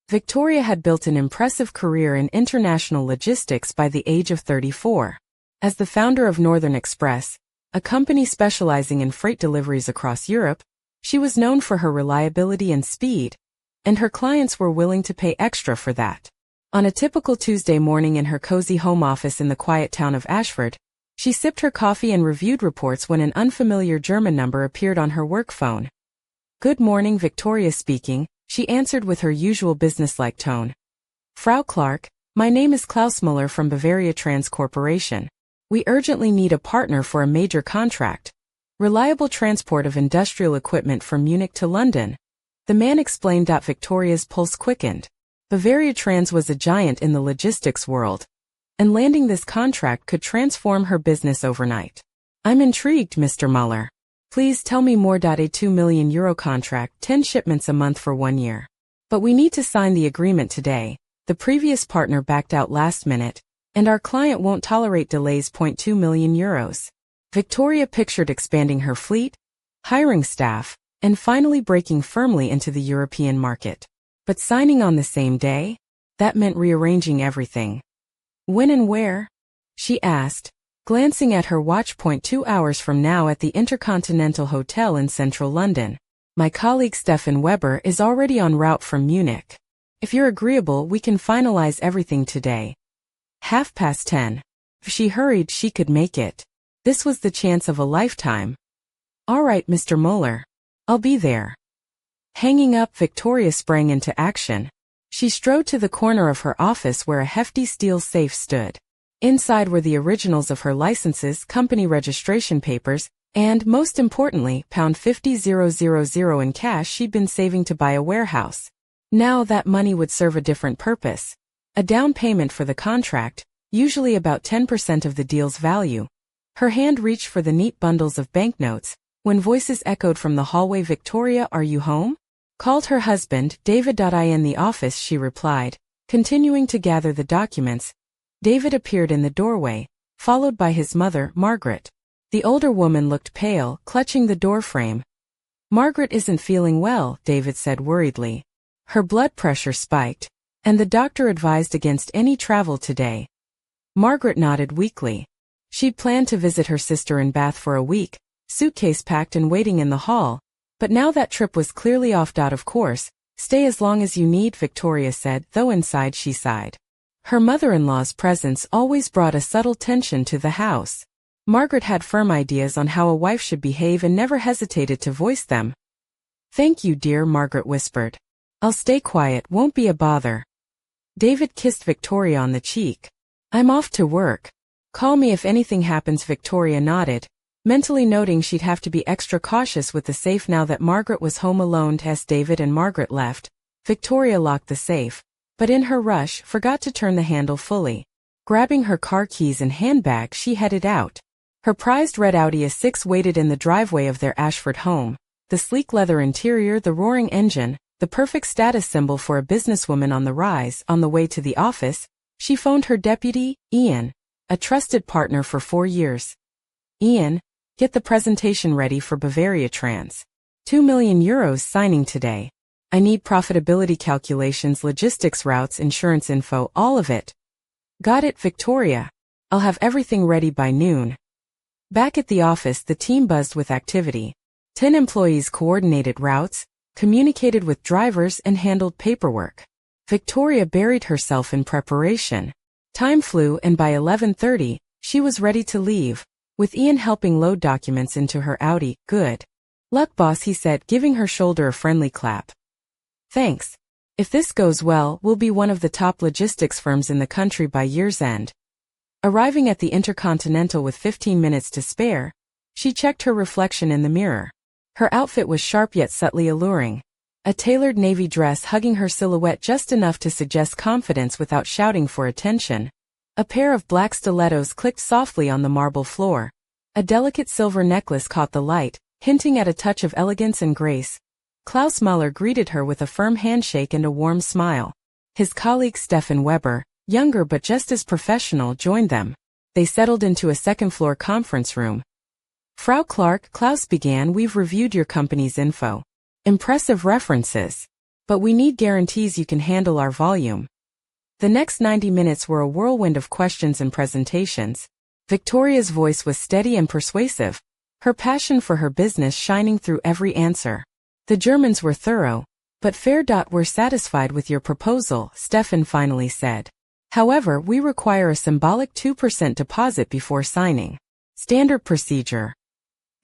Victoria had built an impressive career in international logistics by the age of 34. As the founder of Northern Express, a company specializing in freight deliveries across Europe, she was known for her reliability and speed, and her clients were willing to pay extra for that. On a typical Tuesday morning in her cozy home office in the quiet town of Ashford, she sipped her coffee and reviewed reports when an unfamiliar German number appeared on her work phone. "Good morning, Victoria speaking," she answered with her usual businesslike tone. "Frau Clark, my name is Klaus Müller from Bavaria Trans Corporation. We urgently need a partner for a major contract. Reliable transport of industrial equipment from Munich to London." The man explained. Victoria's pulse quickened. Bavaria Trans was a giant in the logistics world, and landing this contract could transform her business overnight. "I'm intrigued, Mr. Müller. Please tell me more. A €2 million contract, 10 shipments a month for 1 year. But we need to sign the agreement today. The previous partner backed out last minute, and our client won't tolerate delays. €2 million. Victoria pictured expanding her fleet, hiring staff, and finally breaking firmly into the European market. But signing on the same day? That meant rearranging everything. "When and where?" she asked, glancing at her watch. 2 hours from now at the Intercontinental Hotel in central London. "My colleague Stefan Weber is already en route from Munich. If you're agreeable, we can finalize everything today. 10:30. If she hurried, she could make it. This was the chance of a lifetime. "All right, Mr. Müller. I'll be there." Hanging up, Victoria sprang into action. She strode to the corner of her office where a hefty steel safe stood. Inside were the originals of her licenses, company registration papers, and, most importantly, £50,000 in cash she'd been saving to buy a warehouse. Now that money would serve a different purpose. A down payment for the contract, usually about 10% of the deal's value. Her hand reached for the neat bundles of banknotes, when voices echoed from the hallway. "Victoria, are you home?" "Called her husband, David. In the office," she replied, continuing to gather the documents. David appeared in the doorway, followed by his mother, Margaret. The older woman looked pale, clutching the doorframe. "Margaret isn't feeling well," David said worriedly. "Her blood pressure spiked, and the doctor advised against any travel today." Margaret nodded weakly. She'd planned to visit her sister in Bath for a week, suitcase packed and waiting in the hall, but now that trip was clearly off. "Of course, stay as long as you need," Victoria said, though inside she sighed. Her mother-in-law's presence always brought a subtle tension to the house. Margaret had firm ideas on how a wife should behave and never hesitated to voice them. "Thank you, dear," Margaret whispered. "I'll stay quiet, won't be a bother." David kissed Victoria on the cheek. "I'm off to work. Call me if anything happens." Victoria nodded, mentally noting she'd have to be extra cautious with the safe now that Margaret was home alone. As David and Margaret left, Victoria locked the safe, but in her rush, forgot to turn the handle fully. Grabbing her car keys and handbag, she headed out. Her prized red Audi A6 waited in the driveway of their Ashford home. The sleek leather interior, the roaring engine, the perfect status symbol for a businesswoman on the rise. On the way to the office, she phoned her deputy, Ian, a trusted partner for 4 years. "Ian, get the presentation ready for Bavaria Trans. €2 million signing today. I need profitability calculations, logistics routes, insurance info, all of it." "Got it, Victoria. I'll have everything ready by noon." Back at the office, the team buzzed with activity. 10 employees coordinated routes, communicated with drivers, and handled paperwork. Victoria buried herself in preparation. Time flew, and by 11:30, she was ready to leave, with Ian helping load documents into her Audi. "Good luck, boss," he said, giving her shoulder a friendly clap. "Thanks. If this goes well, we'll be one of the top logistics firms in the country by year's end." Arriving at the Intercontinental with 15 minutes to spare, she checked her reflection in the mirror. Her outfit was sharp yet subtly alluring. A tailored navy dress hugging her silhouette just enough to suggest confidence without shouting for attention. A pair of black stilettos clicked softly on the marble floor. A delicate silver necklace caught the light, hinting at a touch of elegance and grace. Klaus Müller greeted her with a firm handshake and a warm smile. His colleague Stefan Weber, younger but just as professional, joined them. They settled into a second-floor conference room. "Frau Clark," Klaus began, "we've reviewed your company's info. Impressive references. But we need guarantees you can handle our volume. The next 90 minutes were a whirlwind of questions and presentations. Victoria's voice was steady and persuasive, her passion for her business shining through every answer. The Germans were thorough, but fair. We're satisfied with your proposal, Stefan finally said. However, we require a symbolic 2% deposit before signing. Standard procedure.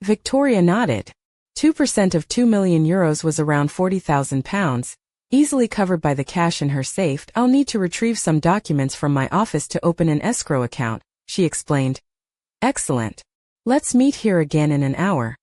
Victoria nodded. 2% of €2 million was around £40,000, easily covered by the cash in her safe. I'll need to retrieve some documents from my office to open an escrow account, she explained. Excellent. Let's meet here again in an hour.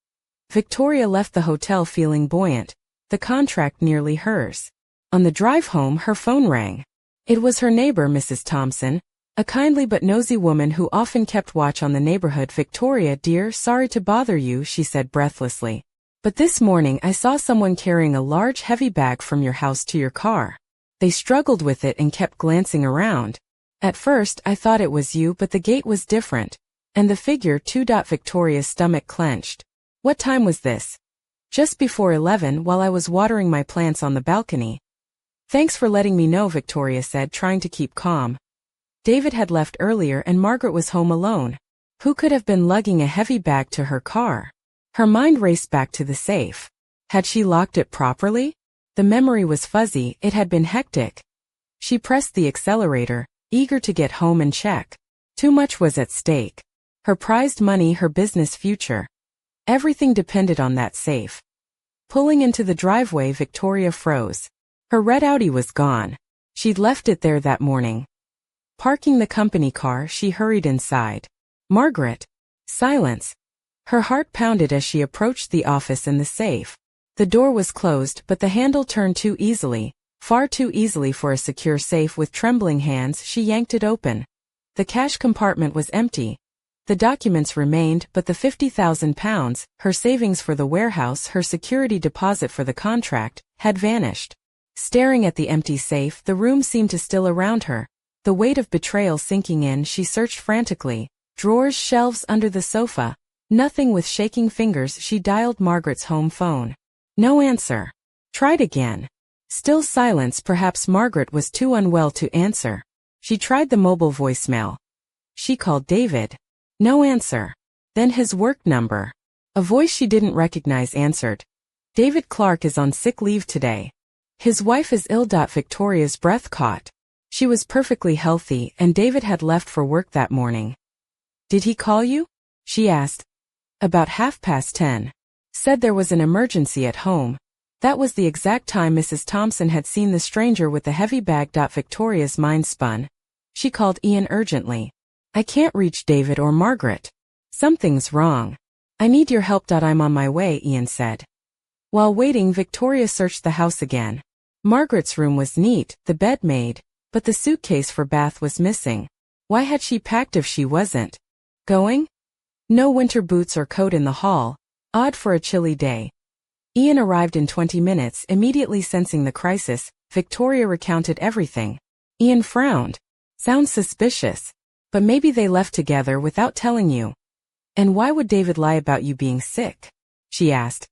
Victoria left the hotel feeling buoyant, the contract nearly hers. On the drive home, her phone rang. It was her neighbor, Mrs. Thompson, a kindly but nosy woman who often kept watch on the neighborhood. Victoria, dear, sorry to bother you, she said breathlessly. But this morning I saw someone carrying a large heavy bag from your house to your car. They struggled with it and kept glancing around. At first I thought it was you, but the gait was different. And the figure too. Victoria's stomach clenched. What time was this? Just before 11, while I was watering my plants on the balcony. Thanks for letting me know, Victoria said, trying to keep calm. David had left earlier and Margaret was home alone. Who could have been lugging a heavy bag to her car? Her mind raced back to the safe. Had she locked it properly? The memory was fuzzy, it had been hectic. She pressed the accelerator, eager to get home and check. Too much was at stake. Her prized money, her business future. Everything depended on that safe. Pulling into the driveway, Victoria froze. Her red Audi was gone. She'd left it there that morning. Parking the company car, she hurried inside. Margaret. Silence. Her heart pounded as she approached the office and the safe. The door was closed, but the handle turned too easily, far too easily for a secure safe. With trembling hands, she yanked it open. The cash compartment was empty. The documents remained, but the £50,000, her savings for the warehouse, her security deposit for the contract, had vanished. Staring at the empty safe, the room seemed to still around her. The weight of betrayal sinking in, she searched frantically. Drawers, shelves, under the sofa. Nothing. With shaking fingers, she dialed Margaret's home phone. No answer. Tried again. Still silence. Perhaps Margaret was too unwell to answer. She tried the mobile voicemail. She called David. No answer. Then his work number. A voice she didn't recognize answered. David Clark is on sick leave today. His wife is ill. Victoria's breath caught. She was perfectly healthy, and David had left for work that morning. Did he call you? She asked. About 10:30. Said there was an emergency at home. That was the exact time Mrs. Thompson had seen the stranger with the heavy bag. Victoria's mind spun. She called Ian urgently. I can't reach David or Margaret. Something's wrong. I need your help. I'm on my way, Ian said. While waiting, Victoria searched the house again. Margaret's room was neat, the bed made, but the suitcase for bath was missing. Why had she packed if she wasn't going? No winter boots or coat in the hall. Odd for a chilly day. Ian arrived in 20 minutes, immediately sensing the crisis. Victoria recounted everything. Ian frowned. Sounds suspicious. But maybe they left together without telling you. And why would David lie about you being sick? She asked.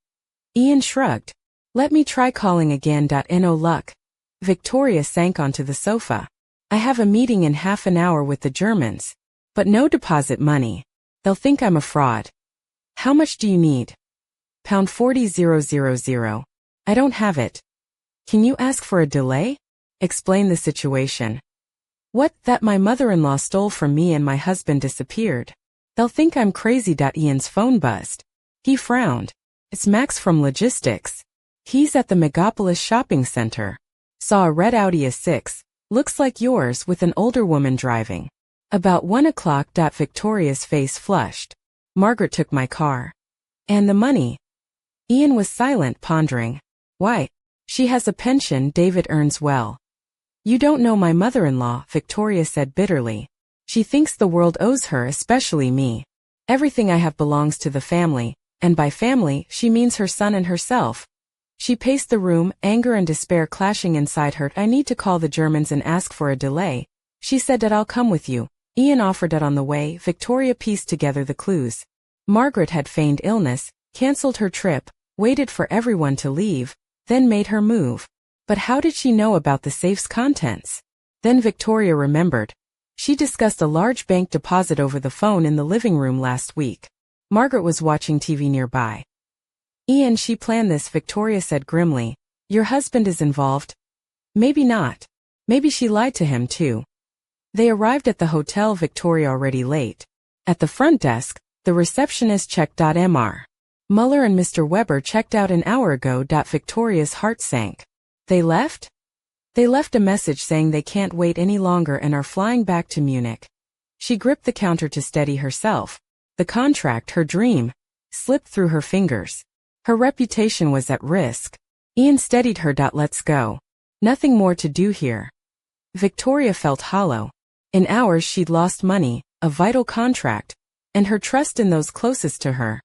Ian shrugged. Let me try calling again. No luck. Victoria sank onto the sofa. I have a meeting in half an hour with the Germans. But no deposit money. They'll think I'm a fraud. How much do you need? £40,000. I don't have it. Can you ask for a delay? Explain the situation. What? That my mother-in-law stole from me and my husband disappeared. They'll think I'm crazy. Ian's phone buzzed. He frowned. It's Max from logistics. He's at the Megapolis shopping center. Saw a red Audi A6, looks like yours, with an older woman driving. About 1 o'clock. Victoria's face flushed. Margaret took my car. And the money? Ian was silent, pondering. Why? She has a pension. David earns well. You don't know my mother-in-law, Victoria said bitterly. She thinks the world owes her, especially me. Everything I have belongs to the family, and by family, she means her son and herself. She paced the room, anger and despair clashing inside her. I need to call the Germans and ask for a delay. She said that I'll come with you. Ian offered that on the way. Victoria pieced together the clues. Margaret had feigned illness, cancelled her trip, waited for everyone to leave, then made her move. But how did she know about the safe's contents? Then Victoria remembered. She discussed a large bank deposit over the phone in the living room last week. Margaret was watching TV nearby. Ian, she planned this, Victoria said grimly. Your husband is involved? Maybe not. Maybe she lied to him too. They arrived at the hotel, Victoria already late. At the front desk, the receptionist checked. Mr. Muller and Mr. Weber checked out an hour ago. Victoria's heart sank. They left? They left a message saying they can't wait any longer and are flying back to Munich. She gripped the counter to steady herself. The contract, her dream, slipped through her fingers. Her reputation was at risk. Ian steadied her. Let's go. Nothing more to do here. Victoria felt hollow. In hours she'd lost money, a vital contract, and her trust in those closest to her.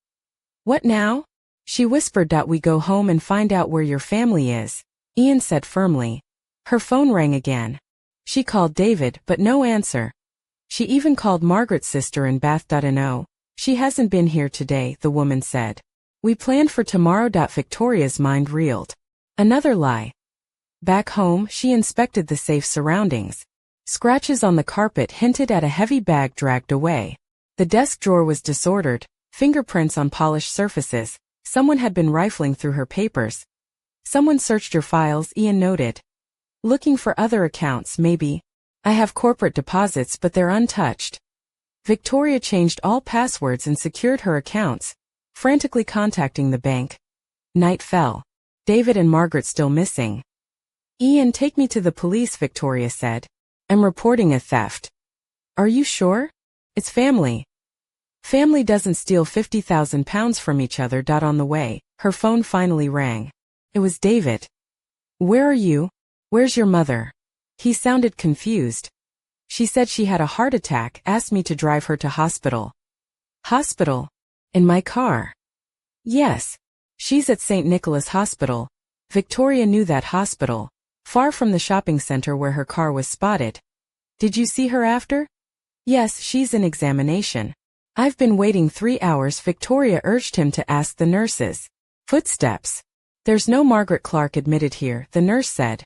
What now? She whispered. We go home and find out where your family is, Ian said firmly. Her phone rang again. She called David, but no answer. She even called Margaret's sister in Bath. No, she hasn't been here today, the woman said. We planned for tomorrow. Victoria's mind reeled. Another lie. Back home, she inspected the safe surroundings. Scratches on the carpet hinted at a heavy bag dragged away. The desk drawer was disordered, fingerprints on polished surfaces. Someone had been rifling through her papers. Someone searched your files, Ian noted. Looking for other accounts, maybe. I have corporate deposits, but they're untouched. Victoria changed all passwords and secured her accounts, frantically contacting the bank. Night fell. David and Margaret still missing. Ian, take me to the police, Victoria said. I'm reporting a theft. Are you sure? It's family. Family doesn't steal £50,000 from each other. On the way, her phone finally rang. It was David. Where are you? Where's your mother? He sounded confused. She said she had a heart attack, asked me to drive her to hospital. Hospital? In my car? Yes. She's at St. Nicholas Hospital. Victoria knew that hospital, far from the shopping center where her car was spotted. Did you see her after? Yes, she's in examination. I've been waiting 3 hours. Victoria urged him to ask the nurses. Footsteps. There's no Margaret Clark admitted here, the nurse said.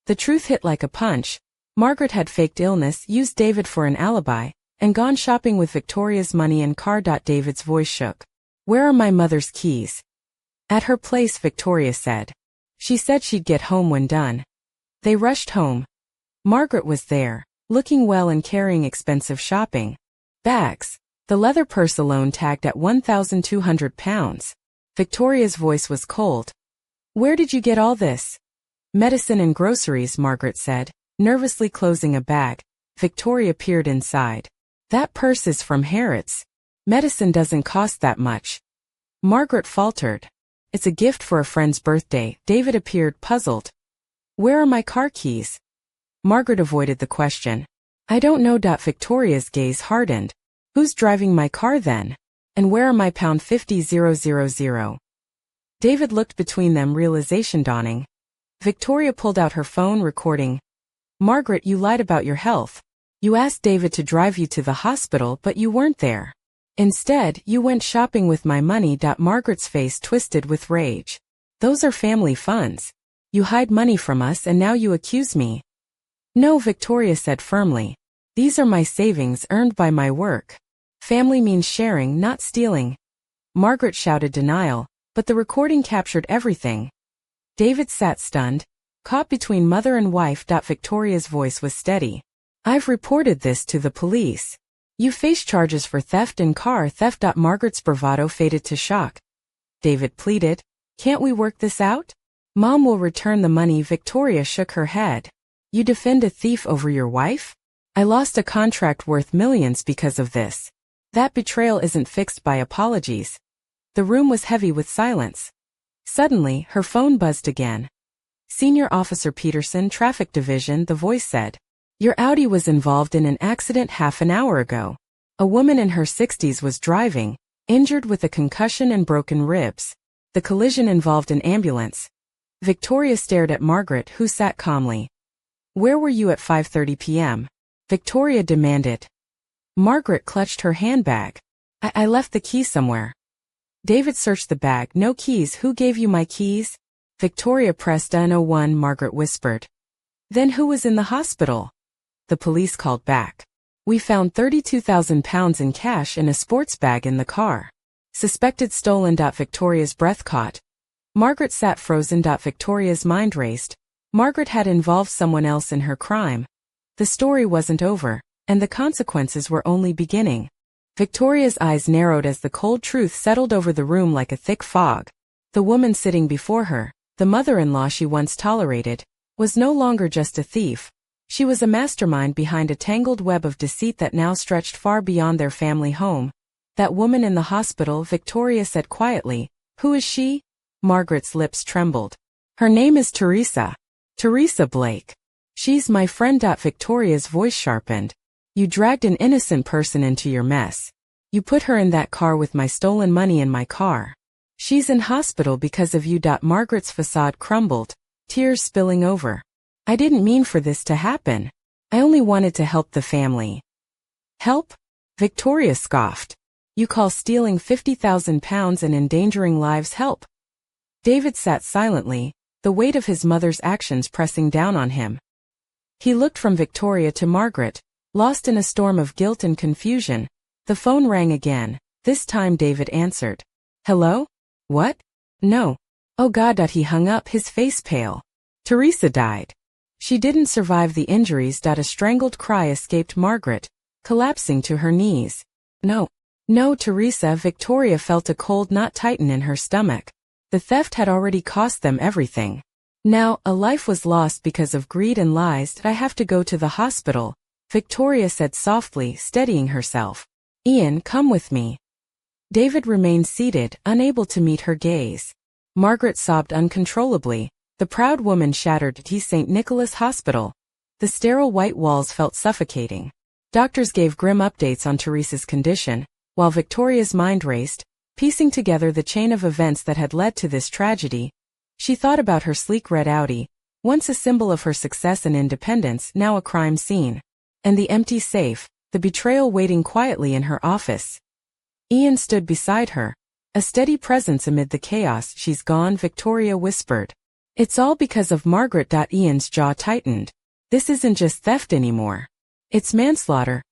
The truth hit like a punch. Margaret had faked illness, used David for an alibi, and gone shopping with Victoria's money and car. David's voice shook. Where are my mother's keys? At her place, Victoria said. She said she'd get home when done. They rushed home. Margaret was there, looking well and carrying expensive shopping bags. The leather purse alone tagged at £1,200. Victoria's voice was cold. Where did you get all this? Medicine and groceries, Margaret said, nervously closing a bag. Victoria peered inside. That purse is from Harrods. Medicine doesn't cost that much. Margaret faltered. It's a gift for a friend's birthday. David appeared puzzled. Where are my car keys? Margaret avoided the question. I don't know. Victoria's gaze hardened. Who's driving my car then? And where are my £50,000? David looked between them, realization dawning. Victoria pulled out her phone, recording. Margaret, you lied about your health. You asked David to drive you to the hospital, but you weren't there. Instead, you went shopping with my money. Margaret's face twisted with rage. Those are family funds. You hide money from us and now you accuse me. No, Victoria said firmly. These are my savings earned by my work. Family means sharing, not stealing. Margaret shouted denial, but the recording captured everything. David sat stunned, caught between mother and wife. Victoria's voice was steady. I've reported this to the police. You face charges for theft and car theft. Margaret's bravado faded to shock. David pleaded, can't we work this out? Mom will return the money. Victoria shook her head. You defend a thief over your wife? I lost a contract worth millions because of this. That betrayal isn't fixed by apologies. The room was heavy with silence. Suddenly, her phone buzzed again. Senior Officer Peterson, Traffic Division, the voice said. Your Audi was involved in an accident half an hour ago. A woman in her 60s was driving, injured with a concussion and broken ribs. The collision involved an ambulance. Victoria stared at Margaret, who sat calmly. Where were you at 5:30 p.m.? Victoria demanded. Margaret clutched her handbag. I left the key somewhere. David searched the bag. No keys. Who gave you my keys? Victoria pressed N01. Margaret whispered. Then who was in the hospital? The police called back. We found £32,000 in cash in a sports bag in the car. Suspected stolen. Victoria's breath caught. Margaret sat frozen. Victoria's mind raced. Margaret had involved someone else in her crime. The story wasn't over, and the consequences were only beginning. Victoria's eyes narrowed as the cold truth settled over the room like a thick fog. The woman sitting before her, the mother-in-law she once tolerated, was no longer just a thief. She was a mastermind behind a tangled web of deceit that now stretched far beyond their family home. That woman in the hospital, Victoria said quietly. Who is she? Margaret's lips trembled. Her name is Teresa. Teresa Blake. She's my friend. Victoria's voice sharpened. You dragged an innocent person into your mess. You put her in that car with my stolen money in my car. She's in hospital because of you. Margaret's facade crumbled, tears spilling over. I didn't mean for this to happen. I only wanted to help the family. Help? Victoria scoffed. You call stealing £50,000 and endangering lives help? David sat silently, the weight of his mother's actions pressing down on him. He looked from Victoria to Margaret, lost in a storm of guilt and confusion. The phone rang again. This time David answered. Hello? What? No. Oh God. He hung up, his face pale. Teresa died. She didn't survive the injuries. A strangled cry escaped Margaret, collapsing to her knees. No. No, Teresa. Victoria felt a cold knot tighten in her stomach. The theft had already cost them everything. Now, a life was lost because of greed and lies. I have to go to the hospital, Victoria said softly, steadying herself. Ian, come with me. David remained seated, unable to meet her gaze. Margaret sobbed uncontrollably. The proud woman shattered T. St. Nicholas Hospital. The sterile white walls felt suffocating. Doctors gave grim updates on Teresa's condition, while Victoria's mind raced, piecing together the chain of events that had led to this tragedy. She thought about her sleek red Audi, once a symbol of her success and independence, now a crime scene. And the empty safe, the betrayal waiting quietly in her office. Ian stood beside her, a steady presence amid the chaos. She's gone, Victoria whispered. It's all because of Margaret. Ian's jaw tightened. This isn't just theft anymore. It's manslaughter.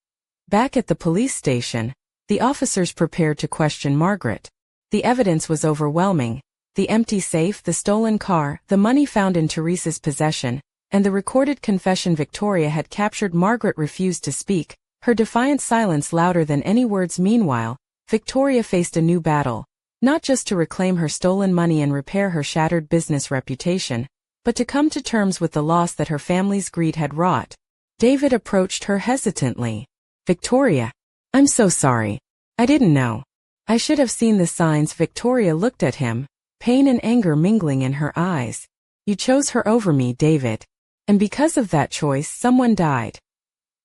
Back at the police station, the officers prepared to question Margaret. The evidence was overwhelming. The empty safe, the stolen car, the money found in Teresa's possession, and the recorded confession Victoria had captured. Margaret refused to speak, her defiant silence louder than any words. Meanwhile, Victoria faced a new battle. Not just to reclaim her stolen money and repair her shattered business reputation, but to come to terms with the loss that her family's greed had wrought. David approached her hesitantly. Victoria, I'm so sorry. I didn't know. I should have seen the signs. Victoria looked at him, pain and anger mingling in her eyes. You chose her over me, David. And because of that choice, someone died.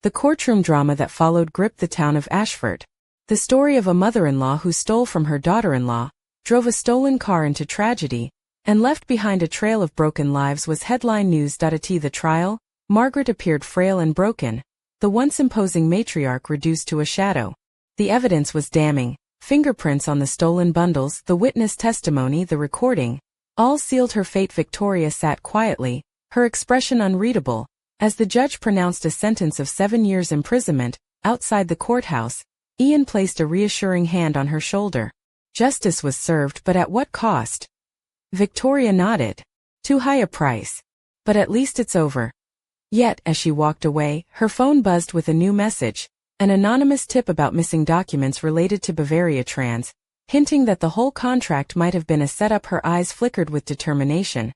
The courtroom drama that followed gripped the town of Ashford. The story of a mother-in-law who stole from her daughter-in-law, drove a stolen car into tragedy, and left behind a trail of broken lives was headline news. At the trial, Margaret appeared frail and broken, the once imposing matriarch reduced to a shadow. The evidence was damning. Fingerprints on the stolen bundles, the witness testimony, the recording, all sealed her fate. Victoria sat quietly, her expression unreadable, as the judge pronounced a sentence of 7 years imprisonment. Outside the courthouse, Ian placed a reassuring hand on her shoulder. Justice was served, but at what cost? Victoria nodded. Too high a price. But at least it's over. Yet, as she walked away, her phone buzzed with a new message, an anonymous tip about missing documents related to Bavaria Trans, hinting that the whole contract might have been a setup. Her eyes flickered with determination.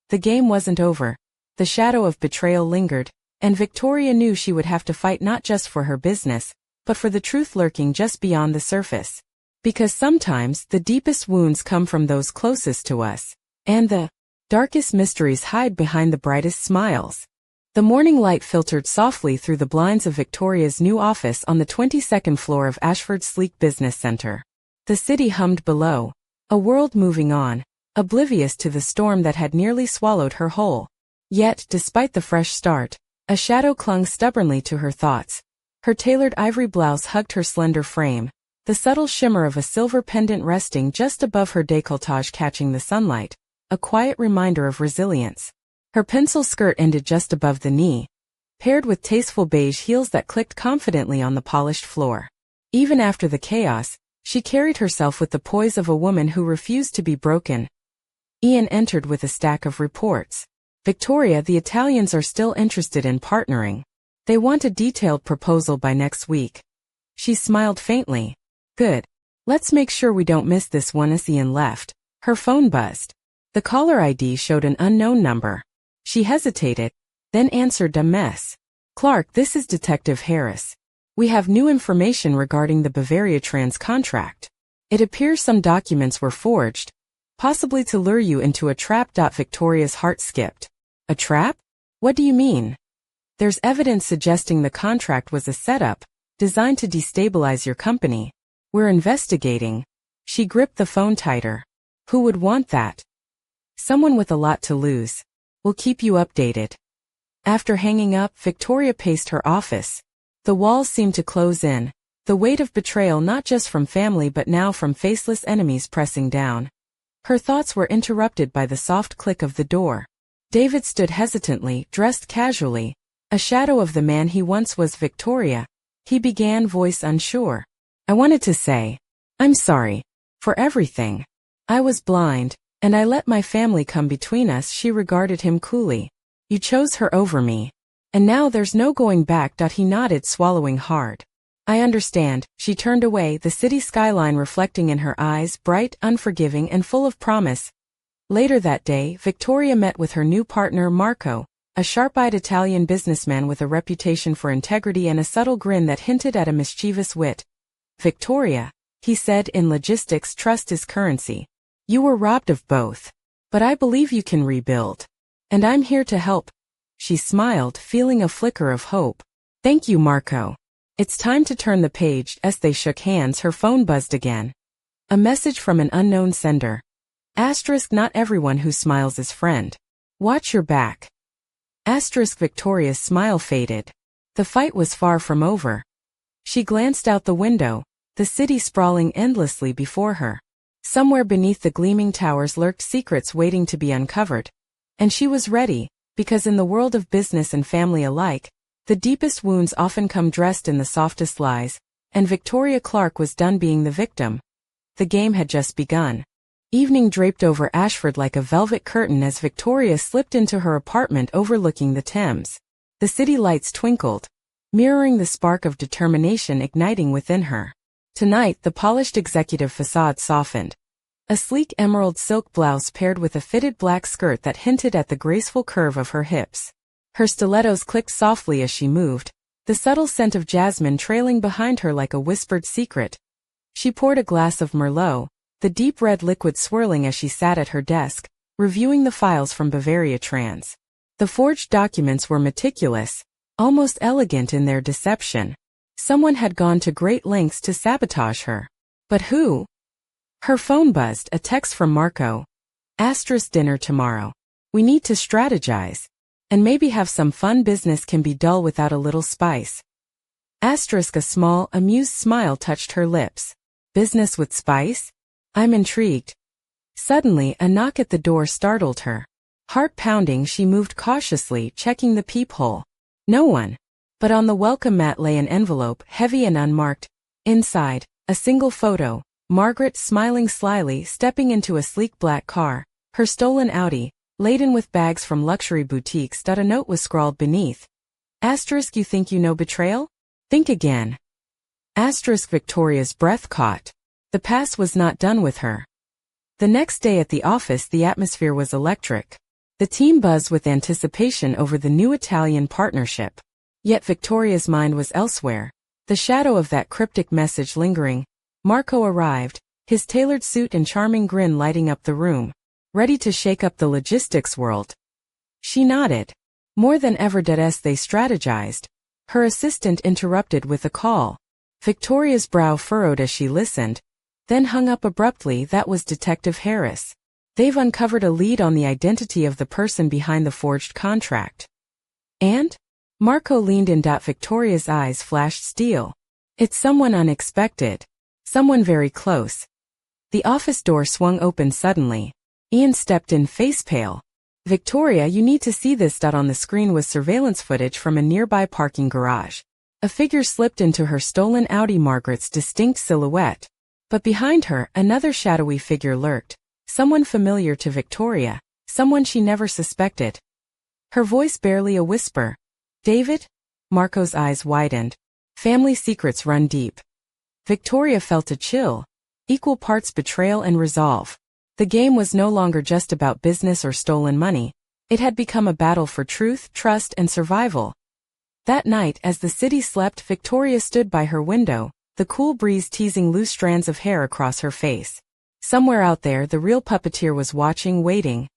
The game wasn't over. The shadow of betrayal lingered, and Victoria knew she would have to fight not just for her business, but for the truth lurking just beyond the surface. Because sometimes the deepest wounds come from those closest to us, and the darkest mysteries hide behind the brightest smiles. The morning light filtered softly through the blinds of Victoria's new office on the 22nd floor of Ashford's sleek business center. The city hummed below, a world moving on, oblivious to the storm that had nearly swallowed her whole. Yet, despite the fresh start, a shadow clung stubbornly to her thoughts. Her tailored ivory blouse hugged her slender frame, the subtle shimmer of a silver pendant resting just above her décolletage catching the sunlight. a quiet reminder of resilience. Her pencil skirt ended just above the knee, paired with tasteful beige heels that clicked confidently on the polished floor. Even after the chaos, she carried herself with the poise of a woman who refused to be broken. Ian entered with a stack of reports. Victoria, the Italians are still interested in partnering. They want a detailed proposal by next week. She smiled faintly. Good. Let's make sure we don't miss this one. As Ian left, her phone buzzed. The caller ID showed an unknown number. She hesitated, then answered. A mess. Clark, this is Detective Harris. We have new information regarding the Bavaria Trans contract. It appears some documents were forged, possibly to lure you into a trap. Victoria's heart skipped. A trap? What do you mean? There's evidence suggesting the contract was a setup, designed to destabilize your company. We're investigating. She gripped the phone tighter. Who would want that? Someone with a lot to lose. We'll keep you updated. After hanging up, Victoria paced her office. The walls seemed to close in, the weight of betrayal not just from family but now from faceless enemies pressing down. Her thoughts were interrupted by the soft click of the door. David stood hesitantly, dressed casually, a shadow of the man he once was. Victoria, he began, voice unsure. I wanted to say, I'm sorry. For everything. I was blind, and I let my family come between us. She regarded him coolly. You chose her over me. And now there's no going back. He nodded, swallowing hard. I understand. She turned away, the city skyline reflecting in her eyes, bright, unforgiving, and full of promise. Later that day, Victoria met with her new partner, Marco, a sharp-eyed Italian businessman with a reputation for integrity and a subtle grin that hinted at a mischievous wit. Victoria, he said, in logistics, trust is currency. You were robbed of both. But I believe you can rebuild. And I'm here to help. She smiled, feeling a flicker of hope. Thank you, Marco. It's time to turn the page. As they shook hands, her phone buzzed again. A message from an unknown sender. Asterisk, not everyone who smiles is friend. Watch your back. Asterisk, Victoria's smile faded. The fight was far from over. She glanced out the window, the city sprawling endlessly before her. Somewhere beneath the gleaming towers lurked secrets waiting to be uncovered. And she was ready, because in the world of business and family alike, the deepest wounds often come dressed in the softest lies, and Victoria Clark was done being the victim. The game had just begun. Evening draped over Ashford like a velvet curtain as Victoria slipped into her apartment overlooking the Thames. The city lights twinkled, mirroring the spark of determination igniting within her. Tonight, the polished executive facade softened. A sleek emerald silk blouse paired with a fitted black skirt that hinted at the graceful curve of her hips. Her stilettos clicked softly as she moved, the subtle scent of jasmine trailing behind her like a whispered secret. She poured a glass of Merlot, the deep red liquid swirling as she sat at her desk, reviewing the files from Bavaria Trans. The forged documents were meticulous, almost elegant in their deception. Someone had gone to great lengths to sabotage her. But who? Her phone buzzed, a text from Marco. Asterisk, dinner tomorrow. We need to strategize. And maybe have some fun. Business can be dull without a little spice. Asterisk, a small, amused smile touched her lips. Business with spice? I'm intrigued. Suddenly, a knock at the door startled her. Heart pounding, she moved cautiously, checking the peephole. No one. But on the welcome mat lay an envelope, heavy and unmarked. Inside, a single photo. Margaret smiling slyly, stepping into a sleek black car, her stolen Audi, laden with bags from luxury boutiques. A note was scrawled beneath. Asterisk, you think you know betrayal? Think again. Asterisk, Victoria's breath caught. The past was not done with her. The next day at the office, the atmosphere was electric. The team buzzed with anticipation over the new Italian partnership. Yet Victoria's mind was elsewhere, the shadow of that cryptic message lingering. Marco arrived, his tailored suit and charming grin lighting up the room. Ready to shake up the logistics world. She nodded. More than ever. As they strategized, her assistant interrupted with a call. Victoria's brow furrowed as she listened, then hung up abruptly. That was Detective Harris. They've uncovered a lead on the identity of the person behind the forged contract. And? Marco leaned in. Victoria's eyes flashed steel. It's someone unexpected. Someone very close. The office door swung open suddenly. Ian stepped in face pale. Victoria, you need to see this. On the screen was surveillance footage from a nearby parking garage. A figure slipped into her stolen Audi, Margaret's distinct silhouette. But behind her, another shadowy figure lurked. Someone familiar to Victoria, someone she never suspected. Her voice barely a whisper. David? Marco's eyes widened. Family secrets run deep. Victoria felt a chill. Equal parts betrayal and resolve. The game was no longer just about business or stolen money. It had become a battle for truth, trust, and survival. That night, as the city slept, Victoria stood by her window, the cool breeze teasing loose strands of hair across her face. Somewhere out there, the real puppeteer was watching, waiting.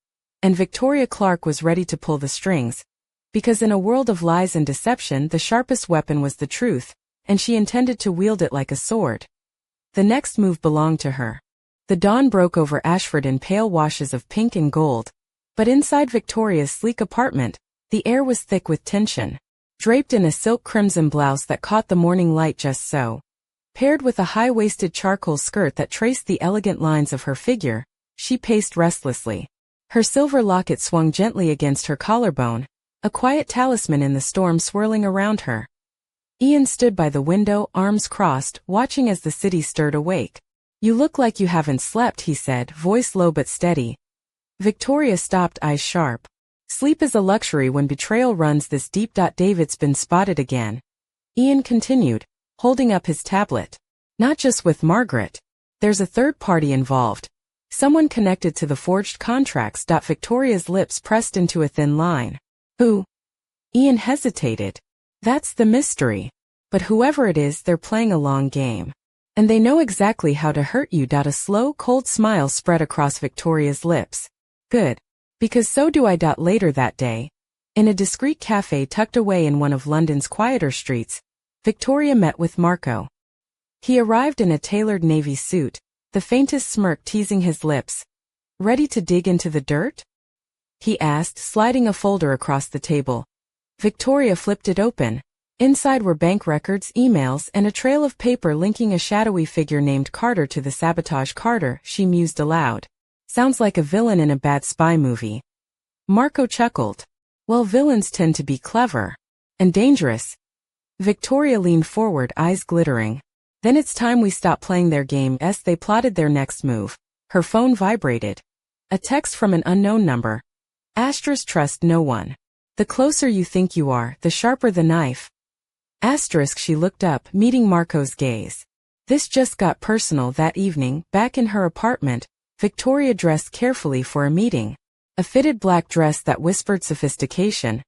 And Victoria Clark was ready to pull the strings. Because in a world of lies and deception, the sharpest weapon was the truth, and she intended to wield it like a sword. The next move belonged to her. The dawn broke over Ashford in pale washes of pink and gold. But inside Victoria's sleek apartment, the air was thick with tension. Draped in a silk crimson blouse that caught the morning light just so. Paired with a high-waisted charcoal skirt that traced the elegant lines of her figure, she paced restlessly. Her silver locket swung gently against her collarbone, a quiet talisman in the storm swirling around her. Ian stood by the window, arms crossed, watching as the city stirred awake. You look like you haven't slept, he said, voice low but steady. Victoria stopped, eyes sharp. Sleep is a luxury when betrayal runs this deep. David's been spotted again. Ian continued, holding up his tablet. Not just with Margaret. There's a third party involved. Someone connected to the forged contracts. Victoria's lips pressed into a thin line. Who? Ian hesitated. That's the mystery. But whoever it is, they're playing a long game. And they know exactly how to hurt you. A slow, cold smile spread across Victoria's lips. Good. Because so do I. Later that day, in a discreet cafe tucked away in one of London's quieter streets, Victoria met with Marco. He arrived in a tailored navy suit, the faintest smirk teasing his lips. Ready to dig into the dirt? He asked, sliding a folder across the table. Victoria flipped it open. Inside were bank records, emails, and a trail of paper linking a shadowy figure named Carter to the sabotage. Carter, she mused aloud. Sounds like a villain in a bad spy movie. Marco chuckled. Well, villains tend to be clever. And dangerous. Victoria leaned forward, eyes glittering. Then it's time we stop playing their game. They plotted their next move. Her phone vibrated. A text from an unknown number. Asterisk, trust no one. The closer you think you are, the sharper the knife. Asterisk, she looked up, meeting Marco's gaze. This just got personal. That evening, back in her apartment, Victoria dressed carefully for a meeting. A fitted black dress that whispered sophistication,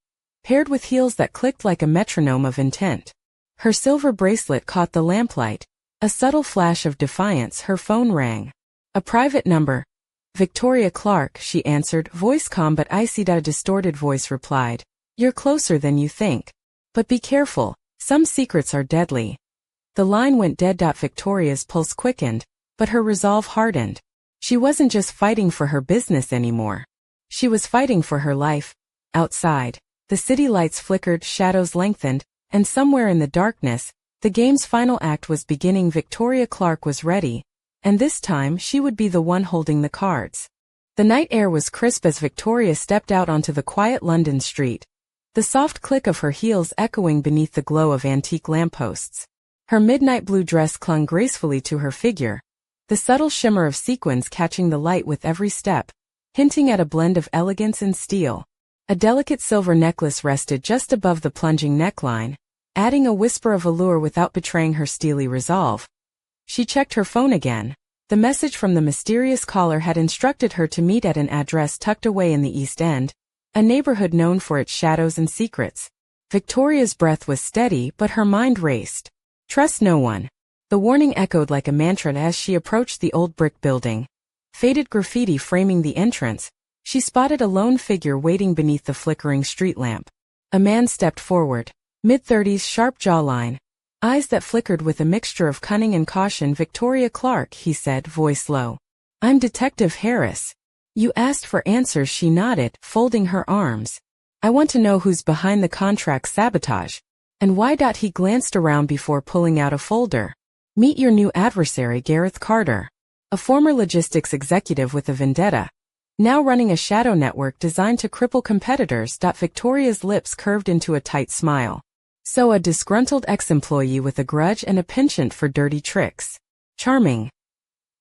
paired with heels that clicked like a metronome of intent. Her silver bracelet caught the lamplight. A subtle flash of defiance. Her phone rang. A private number. Victoria Clark, she answered, voice calm but icy. A distorted voice replied. You're closer than you think. But be careful. Some secrets are deadly. The line went dead. Victoria's pulse quickened, but her resolve hardened. She wasn't just fighting for her business anymore. She was fighting for her life. Outside, the city lights flickered, shadows lengthened, and somewhere in the darkness, the game's final act was beginning. Victoria Clark was ready, and this time she would be the one holding the cards. The night air was crisp as Victoria stepped out onto the quiet London street, the soft click of her heels echoing beneath the glow of antique lampposts. Her midnight blue dress clung gracefully to her figure, the subtle shimmer of sequins catching the light with every step, hinting at a blend of elegance and steel. A delicate silver necklace rested just above the plunging neckline, adding a whisper of allure without betraying her steely resolve. She checked her phone again. The message from the mysterious caller had instructed her to meet at an address tucked away in the East End, a neighborhood known for its shadows and secrets. Victoria's breath was steady, but her mind raced. Trust no one. The warning echoed like a mantra as she approached the old brick building. Faded graffiti framing the entrance, she spotted a lone figure waiting beneath the flickering street lamp. A man stepped forward, mid-30s, sharp jawline, eyes that flickered with a mixture of cunning and caution. Victoria Clark, he said, voice low. I'm Detective Harris. You asked for answers. She nodded, folding her arms. I want to know who's behind the contract sabotage. And why? He glanced around before pulling out a folder. Meet your new adversary, Gareth Carter. A former logistics executive with a vendetta. now running a shadow network designed to cripple competitors. Victoria's lips curved into a tight smile. So a disgruntled ex-employee with a grudge and a penchant for dirty tricks. Charming.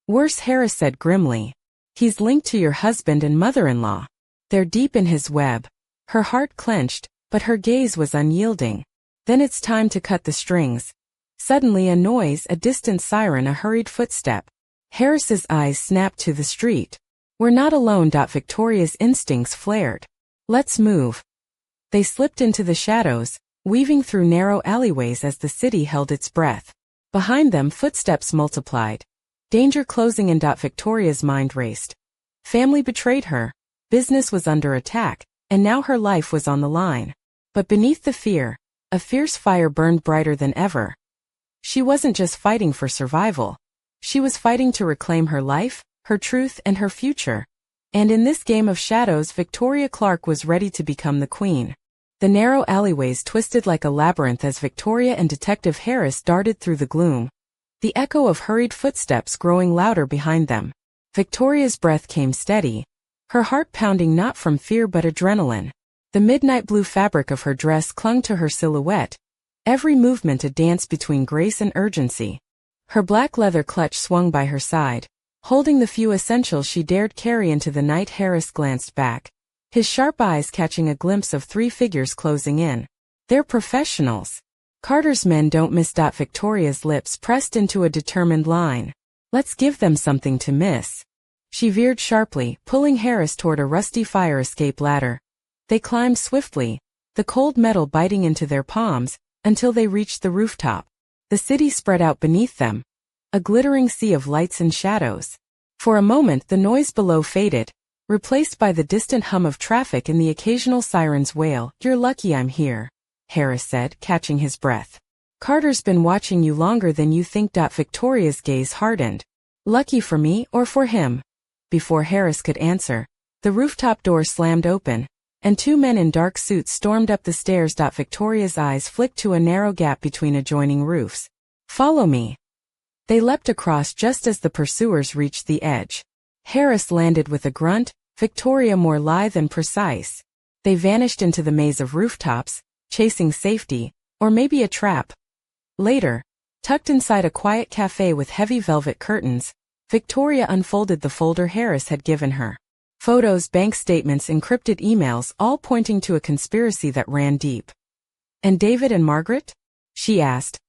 Worse, Harris said grimly. He's linked to your husband and mother-in-law. They're deep in his web. Her heart clenched, but her gaze was unyielding. Then it's time to cut the strings. Suddenly a noise, a distant siren, a hurried footstep. Harris's eyes snapped to the street. We're not alone. Victoria's instincts flared. Let's move. They slipped into the shadows, weaving through narrow alleyways as the city held its breath. Behind them footsteps multiplied. Danger closing in. Victoria's mind raced. Family betrayed her. Business was under attack, and now her life was on the line. But beneath the fear, a fierce fire burned brighter than ever. She wasn't just fighting for survival. She was fighting to reclaim her life, her truth, and her future. And in this game of shadows, Victoria Clark was ready to become the queen. The narrow alleyways twisted like a labyrinth as Victoria and Detective Harris darted through the gloom, the echo of hurried footsteps growing louder behind them. Victoria's breath came steady, her heart pounding not from fear but adrenaline. The midnight blue fabric of her dress clung to her silhouette, every movement a dance between grace and urgency. Her black leather clutch swung by her side, holding the few essentials she dared carry into the night. Harris glanced back, his sharp eyes catching a glimpse of 3 figures closing in. They're professionals. Carter's men don't miss. Victoria's lips pressed into a determined line. Let's give them something to miss. She veered sharply, pulling Harris toward a rusty fire escape ladder. They climbed swiftly, the cold metal biting into their palms, until they reached the rooftop. The city spread out beneath them, a glittering sea of lights and shadows. For a moment the noise below faded, replaced by the distant hum of traffic and the occasional siren's wail. You're lucky I'm here, Harris said, catching his breath. Carter's been watching you longer than you think. Victoria's gaze hardened. Lucky for me or for him? Before Harris could answer, the rooftop door slammed open, and 2 men in dark suits stormed up the stairs. Victoria's eyes flicked to a narrow gap between adjoining roofs. Follow me. They leapt across just as the pursuers reached the edge. Harris landed with a grunt, Victoria more lithe and precise. They vanished into the maze of rooftops, chasing safety, or maybe a trap. Later, tucked inside a quiet cafe with heavy velvet curtains, Victoria unfolded the folder Harris had given her. Photos, bank statements, encrypted emails, all pointing to a conspiracy that ran deep. And David and Margaret? She asked.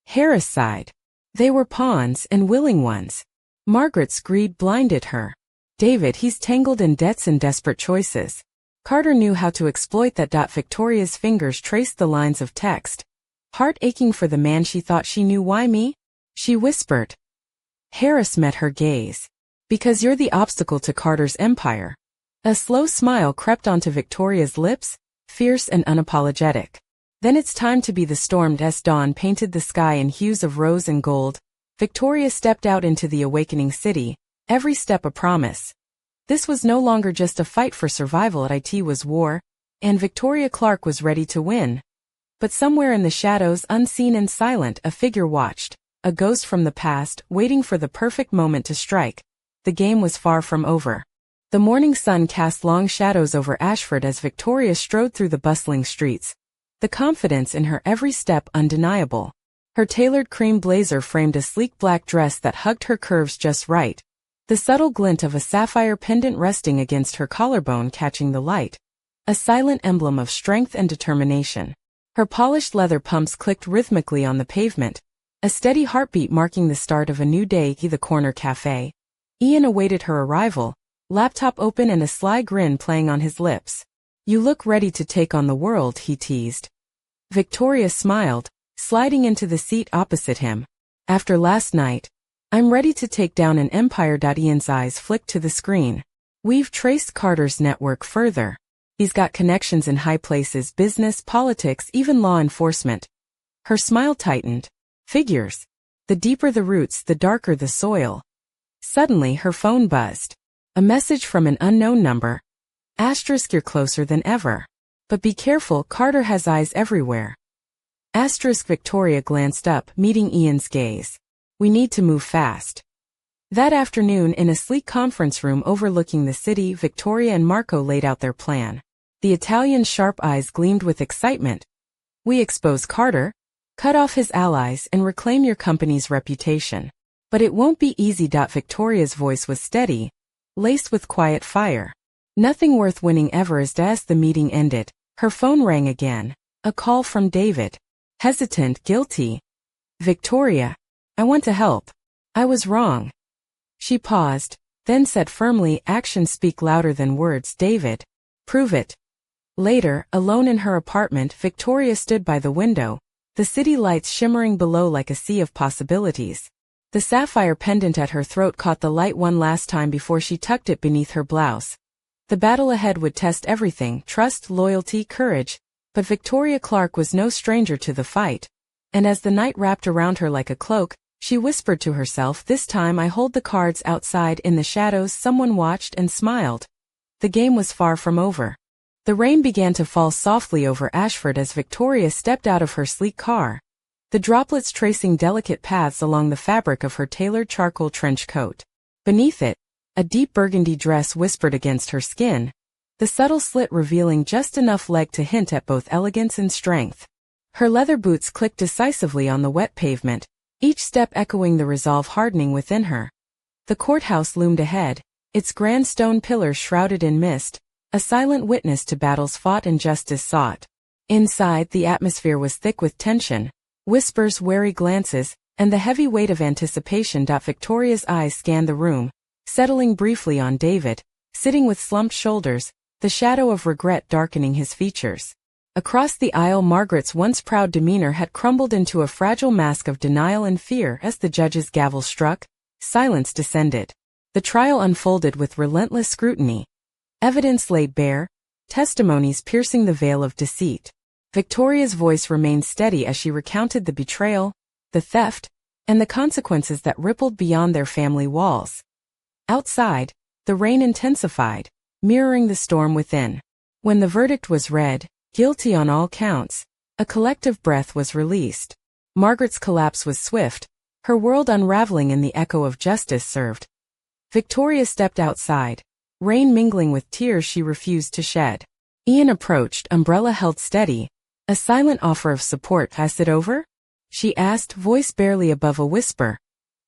Harris sighed. They were pawns, and willing ones. Margaret's greed blinded her. David, he's tangled in debts and desperate choices. Carter knew how to exploit that. Victoria's fingers traced the lines of text. Heart aching for the man she thought she knew. Why me? She whispered. Harris met her gaze. Because you're the obstacle to Carter's empire. A slow smile crept onto Victoria's lips, fierce and unapologetic. Then it's time to be the stormed. As dawn painted the sky in hues of rose and gold, Victoria stepped out into the awakening city, every step a promise. This was no longer just a fight for survival. It was war, and Victoria Clark was ready to win. But somewhere in the shadows, unseen and silent, a figure watched, a ghost from the past, waiting for the perfect moment to strike. The game was far from over. The morning sun cast long shadows over Ashford as Victoria strode through the bustling streets, the confidence in her every step undeniable. Her tailored cream blazer framed a sleek black dress that hugged her curves just right, the subtle glint of a sapphire pendant resting against her collarbone catching the light, a silent emblem of strength and determination. Her polished leather pumps clicked rhythmically on the pavement, a steady heartbeat marking the start of a new day. The corner cafe. Ian awaited her arrival, laptop open and a sly grin playing on his lips. You look ready to take on the world, he teased. Victoria smiled, sliding into the seat opposite him. After last night, I'm ready to take down an empire. Ian's eyes flicked to the screen. We've traced Carter's network further. He's got connections in high places, business, politics, even law enforcement. Her smile tightened. Figures. The deeper the roots, the darker the soil. Suddenly her phone buzzed. A message from an unknown number. Asterisk, you're closer than ever. But be careful, Carter has eyes everywhere. Asterisk. Victoria glanced up, meeting Ian's gaze. We need to move fast. That afternoon, in a sleek conference room overlooking the city, Victoria and Marco laid out their plan. The Italian's sharp eyes gleamed with excitement. "We expose Carter, cut off his allies, and reclaim your company's reputation. But it won't be easy." Victoria's voice was steady, laced with quiet fire. "Nothing worth winning ever is." As the meeting ended, her phone rang again. A call from David. Hesitant, guilty. "Victoria, I want to help. I was wrong." She paused, then said firmly, "Actions speak louder than words, David. Prove it." Later, alone in her apartment, Victoria stood by the window, the city lights shimmering below like a sea of possibilities. The sapphire pendant at her throat caught the light one last time before she tucked it beneath her blouse. The battle ahead would test everything: trust, loyalty, courage. But Victoria Clark was no stranger to the fight. And as the night wrapped around her like a cloak, she whispered to herself, "This time I hold the cards." Outside, in the shadows, someone watched and smiled. The game was far from over. The rain began to fall softly over Ashford as Victoria stepped out of her sleek car, the droplets tracing delicate paths along the fabric of her tailored charcoal trench coat. Beneath it, a deep burgundy dress whispered against her skin, the subtle slit revealing just enough leg to hint at both elegance and strength. Her leather boots clicked decisively on the wet pavement, each step echoing the resolve hardening within her. The courthouse loomed ahead, its grand stone pillars shrouded in mist, a silent witness to battles fought and justice sought. Inside, the atmosphere was thick with tension, whispers, wary glances, and the heavy weight of anticipation. Victoria's eyes scanned the room, settling briefly on David, sitting with slumped shoulders, the shadow of regret darkening his features. Across the aisle, Margaret's once proud demeanor had crumbled into a fragile mask of denial and fear. As the judge's gavel struck, silence descended. The trial unfolded with relentless scrutiny. Evidence laid bare, testimonies piercing the veil of deceit. Victoria's voice remained steady as she recounted the betrayal, the theft, and the consequences that rippled beyond their family walls. Outside, the rain intensified, mirroring the storm within. When the verdict was read, guilty on all counts, a collective breath was released. Margaret's collapse was swift, her world unraveling in the echo of justice served. Victoria stepped outside, rain mingling with tears she refused to shed. Ian approached, umbrella held steady, a silent offer of support. "Pass it over?" she asked, voice barely above a whisper.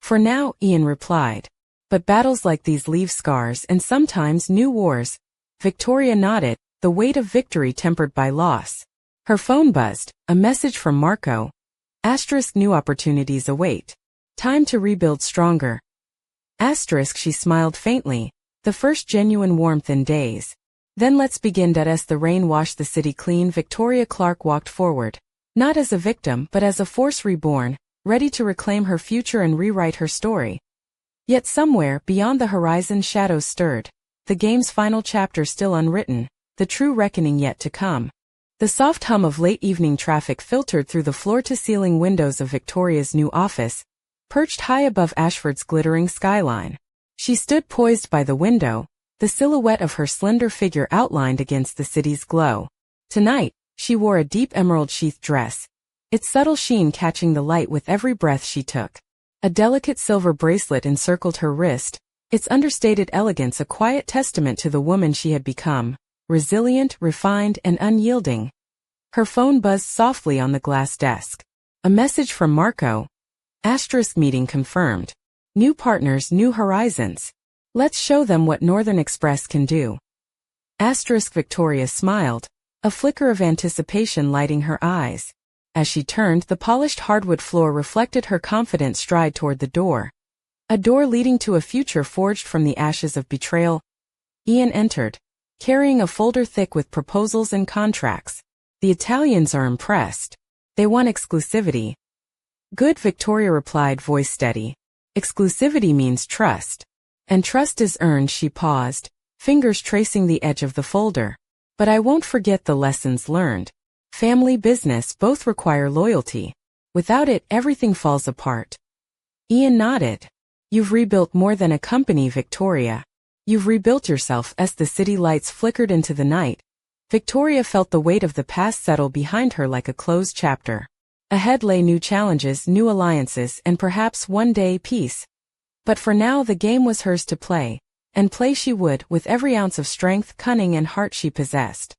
"For now," Ian replied. "But battles like these leave scars and sometimes new wars." Victoria nodded, the weight of victory tempered by loss. Her phone buzzed, a message from Marco. New opportunities await. Time to rebuild stronger. She smiled faintly, the first genuine warmth in days. "Then let's begin." As the rain washed the city clean, Victoria Clark walked forward, not as a victim but as a force reborn, ready to reclaim her future and rewrite her story. Yet somewhere beyond the horizon, shadows stirred, the game's final chapter still unwritten, the true reckoning yet to come. The soft hum of late evening traffic filtered through the floor-to-ceiling windows of Victoria's new office, perched high above Ashford's glittering skyline. She stood poised by the window, the silhouette of her slender figure outlined against the city's glow. Tonight, she wore a deep emerald-sheathed dress, its subtle sheen catching the light with every breath she took. A delicate silver bracelet encircled her wrist, its understated elegance a quiet testament to the woman she had become, resilient, refined, and unyielding. Her phone buzzed softly on the glass desk. A message from Marco. Meeting confirmed. New partners, new horizons. Let's show them what Northern Express can do. Victoria smiled, a flicker of anticipation lighting her eyes. As she turned, the polished hardwood floor reflected her confident stride toward the door. A door leading to a future forged from the ashes of betrayal. Ian entered, carrying a folder thick with proposals and contracts. "The Italians are impressed. They want exclusivity." "Good," Victoria replied, voice steady. "Exclusivity means trust. And trust is earned." She paused, fingers tracing the edge of the folder. "But I won't forget the lessons learned. Family, business, both require loyalty. Without it, everything falls apart." Ian nodded. "You've rebuilt more than a company, Victoria. You've rebuilt yourself." As the city lights flickered into the night, Victoria felt the weight of the past settle behind her like a closed chapter. Ahead lay new challenges, new alliances, and perhaps one day peace. But for now the game was hers to play, and play she would with every ounce of strength, cunning and heart she possessed.